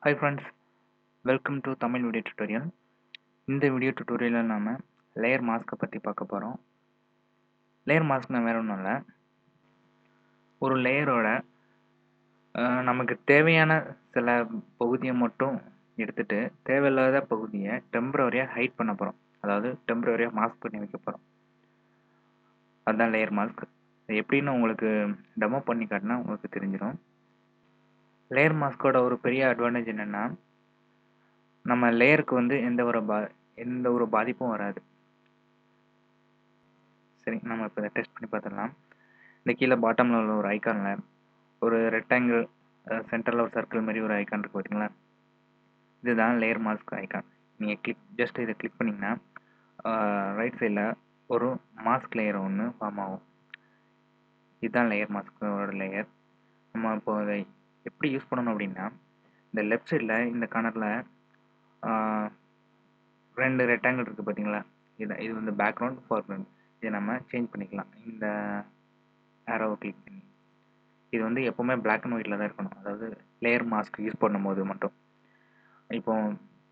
Hi friends, welcome to Tamil video tutorial. இந்த video tutorial நாம layer மாஸ்க்கை பற்றி பார்க்க போகிறோம். லேயர் மாஸ்க்னா வேற ஒன்றும் இல்லை, ஒரு லேயரோட நமக்கு தேவையான சில பகுதியை மட்டும் எடுத்துட்டு தேவையில்லாத பகுதியை டெம்பரவரியாக ஹைட் பண்ண போகிறோம். அதாவது டெம்பரவரியாக மாஸ்க் பண்ணி வைக்க போகிறோம். அதுதான் லேயர் மாஸ்க். எப்படின்னு உங்களுக்கு டெமோ பண்ணி காட்டினா உங்களுக்கு தெரிஞ்சிடும். லேயர் மாஸ்கோட ஒரு பெரிய அட்வான்டேஜ் என்னென்னா, நம்ம லேயருக்கு வந்து எந்த ஒரு பாதிப்பும் வராது. சரி, நம்ம இப்போ இதை டெஸ்ட் பண்ணி பார்த்துடலாம். இந்த கீழே பாட்டமில் உள்ள ஒரு ஐக்கானில் ஒரு ரெக்டாங்கிள் சென்டரில் ஒரு சர்க்கிள் மாதிரி ஒரு ஐக்கான் இருக்குது பார்த்தீங்களா? இதுதான் லேயர் மாஸ்க் ஐக்கான். நீங்கள் ஜஸ்ட் இதை கிளிக் பண்ணிங்கன்னா ரைட் சைடில் ஒரு மாஸ்க் லேயர் ஒன்று ஃபார்ம் ஆகும். இதுதான் லேயர் மாஸ்கோட லேயர். நம்ம இப்போ அதை எப்படி யூஸ் பண்ணணும் அப்படின்னா, இந்த லெஃப்ட் சைடில் இந்த கார்னரில் ரெண்டு ரெக்டாங்கிள் இருக்குது பார்த்தீங்களா? இது வந்து பேக்ரவுண்ட், ஃபார்க்ரவுண்ட். இதை நம்ம சேஞ்ச் பண்ணிக்கலாம். இந்த ஆரோவை கிளிக் பண்ணி இது வந்து எப்போவுமே பிளாக் அண்ட் ஒயிட்டில் தான் இருக்கணும். அதாவது லேயர் மாஸ்க் யூஸ் பண்ணும்போது மட்டும். இப்போ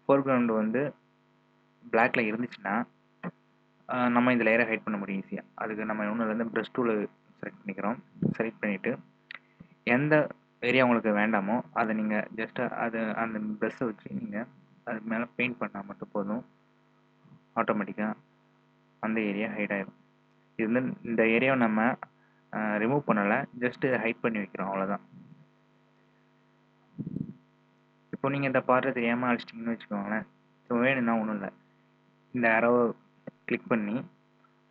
ஃபோர்க்ரவுண்டு வந்து பிளாக்ல இருந்துச்சுன்னா நம்ம இந்த லேயரை ஹைட் பண்ண முடியும் ஈஸியாக. அதுக்கு நம்ம ஒன்றுலேருந்து ப்ரஷ் டூலை செலக்ட் பண்ணிக்கிறோம். செலக்ட் பண்ணிவிட்டு எந்த ஏரியா உங்களுக்கு வேண்டாமோ அதை நீங்கள் ஜஸ்ட்டு அந்த ப்ரஷ்ஷை வச்சு நீங்கள் அது மேலே பெயிண்ட் பண்ணால் மட்டும் போதும். ஆட்டோமேட்டிக்காக அந்த ஏரியா ஹைட் ஆகிடும். இது வந்து இந்த ஏரியாவை நம்ம ரிமூவ் பண்ணலை, ஜஸ்ட்டு ஹைட் பண்ணி வைக்கிறோம், அவ்வளோதான். இப்போ நீங்கள் இந்த பார்ட்டை தெரியாமல் அழிச்சிட்டிங்கன்னு வச்சுக்கோங்களேன். இப்போ வேணும்னா ஒன்றும் இல்லை, இந்த ஆரோவை கிளிக் பண்ணி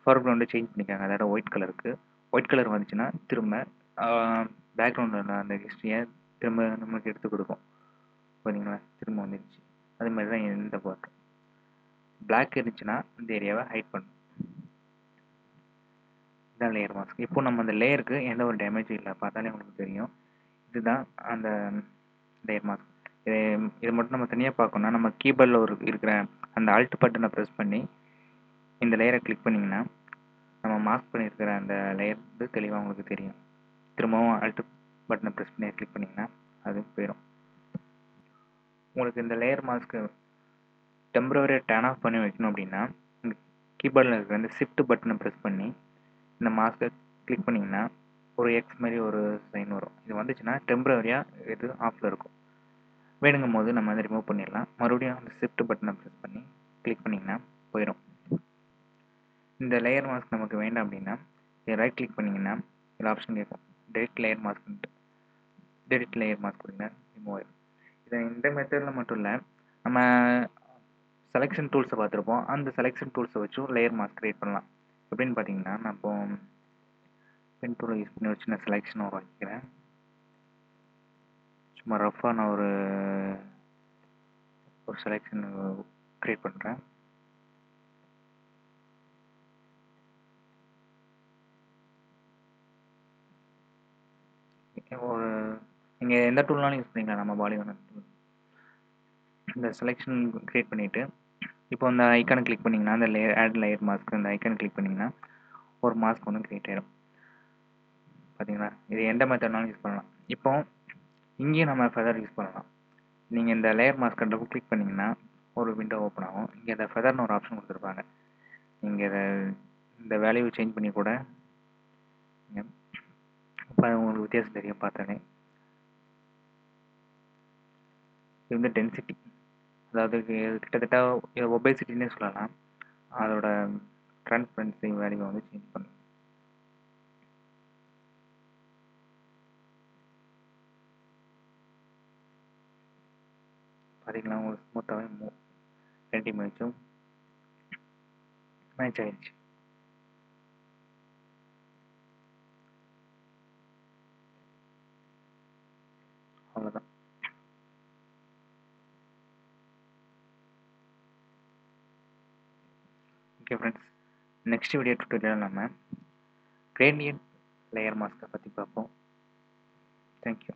ஃபோர்க்ரவுண்டை சேஞ்ச் பண்ணிக்காங்க. அதாவது ஒயிட் கலருக்கு. ஒயிட் கலர் வந்துச்சுன்னா திரும்ப பேக்ரவுண்டில் அந்த ஹிஸ்ட்ரியை திரும்ப நமக்கு எடுத்து கொடுக்கும். பார்த்தீங்களா? திரும்ப வந்துடுச்சு. அது மாதிரி தான் இந்த பார்ட். பிளாக் இருந்துச்சுன்னா இந்த ஏரியாவை ஹைட் பண்ணும். இதுதான் லேயர் மாஸ்க். இப்போ நம்ம அந்த லேயருக்கு எந்த ஒரு டேமேஜும் இல்லை, பார்த்தாலே உங்களுக்கு தெரியும். இதுதான் அந்த லேயர் மாஸ்க். இதை மட்டும் நம்ம தனியாக பார்க்கணும்னா நம்ம கீபோர்டில் இருக்கிற அந்த ஆல்ட் பட்டனை ப்ரெஸ் பண்ணி இந்த லேயரை கிளிக் பண்ணிங்கன்னா நம்ம மாஸ்க் பண்ணியிருக்கிற அந்த லேயர் வந்து தெளிவாக உங்களுக்கு தெரியும். திரும்பவும் ஆல்ட் பட்டனை ப்ரெஸ் பண்ணி கிளிக் பண்ணிங்கன்னா அது போயிடும். உங்களுக்கு இந்த லேயர் மாஸ்க்கு டெம்பரவரியாக டர்ன் ஆஃப் பண்ணி வைக்கணும் அப்படின்னா இந்த கீபோர்டில் இருக்கிற அந்த ஷிஃப்ட் பட்டனை ப்ரெஸ் பண்ணி இந்த மாஸ்க்கை கிளிக் பண்ணிங்கன்னா ஒரு எக்ஸ் மாதிரி ஒரு சைன் வரும். இது வந்துச்சுன்னா டெம்பரவரியாக இது ஆஃபில் இருக்கும். வேணுங்கும் போது நம்ம அதை ரிமூவ் பண்ணிடலாம். மறுபடியும் அந்த ஷிஃப்ட் பட்டனை ப்ரெஸ் பண்ணி கிளிக் பண்ணிங்கன்னா போயிடும். இந்த லேயர் மாஸ்க் நமக்கு வேண்டாம் அப்படின்னா இதை ரைட் கிளிக் பண்ணிங்கன்னா இதில் ஆப்ஷன் கேட்கும், டெலிட் லேயர் மாஸ்க்ன்ட்டு. டெலிட் லேயர் மாஸ்க் கொடுங்க, ரிமூவ் ஆயிடும். இதை இந்த மெத்தடில் மட்டும் இல்லை, நம்ம செலெக்ஷன் டூல்ஸை பார்த்துருப்போம். அந்த செலெக்ஷன் டூல்ஸை வச்சும் லேயர் மாஸ்க் க்ரியேட் பண்ணலாம். எப்படின்னு பார்த்தீங்கன்னா, நான் இப்போ பென் டூலை யூஸ் பண்ணி ஒரு சின்ன செலெக்ஷன் வைக்கிறேன். சும்மா ரஃபாக நான் ஒரு செலெக்ஷன் க்ரியேட் பண்ணுறேன். ஒரு நீங்கள் எந்த டூல்னாலும் யூஸ் பண்ணிக்கலாம். நம்ம பாலிகான் டூல். இந்த செலெக்ஷன் க்ரியேட் பண்ணிவிட்டு இப்போ அந்த ஐக்கானை கிளிக் பண்ணிங்கன்னா அந்த ஆட் லேயர் மாஸ்க் அந்த ஐக்கானை கிளிக் பண்ணிங்கன்னா ஒரு மாஸ்க் ஒன்று க்ரியேட் ஆகிடும். பார்த்தீங்களா? இது எந்த மெத்தட்னாலும் யூஸ் பண்ணலாம். இப்போ இங்கேயும் நம்ம ஃபெதர் யூஸ் பண்ணலாம். நீங்கள் இந்த லேயர் மாஸ்க்கை டபுள் கிளிக் பண்ணிங்கன்னா ஒரு விண்டோ ஓப்பன் ஆகும். இங்கே இந்த ஃபெதர்னு ஒரு ஆப்ஷன் கொடுத்துருப்பாங்க. நீங்கள் இதை இந்த வேல்யூ சேஞ்ச் பண்ணி கூட இப்போ உங்களுக்கு வித்தியாசம் தெரியும் பார்த்தாலே. இது வந்து டென்சிட்டி, அதாவது கிட்டத்தட்ட ஒபேசிட்டின்னே சொல்லலாம். அதோட ட்ரான்ஸ்பரன்சி வேல்யூ வந்து சேஞ்ச் பண்ணும். பார்த்தீங்களா? உங்களுக்கு ஸ்மூத்தாகவே ரெண்டு இமேஜும் மேட்ச் ஆகிடுச்சு. அவ்வளோதான். Okay friends, next video tutorial நம்ம கிரேடியன்ட் லேயர் மாஸ்க்கை பற்றி பார்ப்போம். தேங்க்யூ.